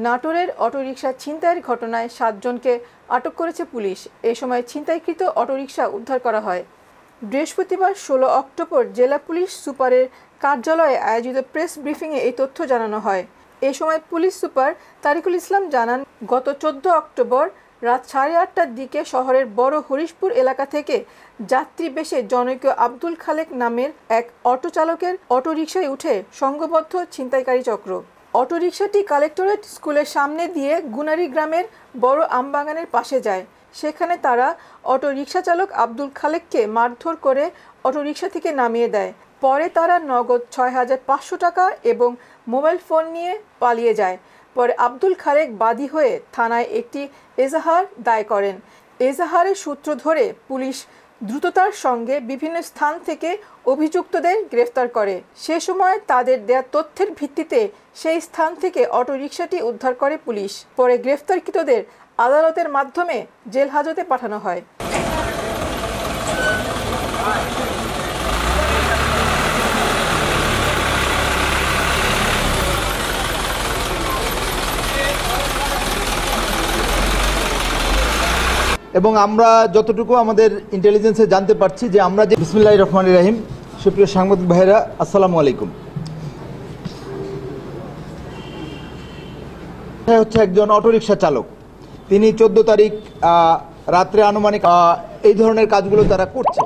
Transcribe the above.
নাটোরের অটোরিকশা ছিনতাইয়ের ঘটনায় 7 জনকে আটক করেছে পুলিশ। এ সময় ছিনতাইকৃত অটোরিকশা উদ্ধার করা হয়। বৃহস্পতিবার 16 অক্টোবর জেলা পুলিশ সুপারের কার্যালয়ে আয়োজিত প্রেস ব্রিফিংয়ে এই তথ্য জানানো হয়। এ সময় পুলিশ সুপার তারিকুল ইসলাম জানান, গত 14 অক্টোবর রাত 8:30টার দিকে শহরের বড় হরিশপুর এলাকা থেকে যাত্রী বেশে জনৈক আব্দুল খালেক নামের এক অটো চালকের অটোরিকশায় উঠে সংঘবদ্ধ ছিনতাইকারী চক্র অটোরিকশাটি কালেক্টরেট স্কুলের সামনে দিয়ে গুনারি গ্রামের বড় আমবাগানের পাশে যায়। সেখানে তারা অটোরিকশা চালক আব্দুল খালেককে মারধর করে অটোরিকশা থেকে নামিয়ে দেয়। পরে তারা নগদ 6,500 টাকা এবং মোবাইল ফোন নিয়ে পালিয়ে যায়। পরে আব্দুল খালেক বাদী হয়ে থানায় একটি এজাহার দায় করেন। এজাহারের সূত্র ধরে পুলিশ দ্রুততার সঙ্গে বিভিন্ন স্থান থেকে অভিযুক্তদের গ্রেফতার করে। সে সময় তাদের দেয়া তথ্যের ভিত্তিতে সেই স্থান থেকে অটোরিকশাটি উদ্ধার করে পুলিশ। পরে গ্রেফতারকৃতদের আদালতের মাধ্যমে জেল হাজতে পাঠানো হয়। এবং আমরা যতটুকু আমাদের ইন্টেলিজেন্সে জানতে পারছি যে আমরা যে বিসমিল্লাহির রহমানির রহিম। সুপ্রিয় সাংবাদিক ভাইরা, আসসালামু আলাইকুম। হচ্ছে একজন অটোরিকশা চালক, তিনি 14 তারিখ রাত্রে আনুমানিক এই ধরনের কাজগুলো তারা করছে।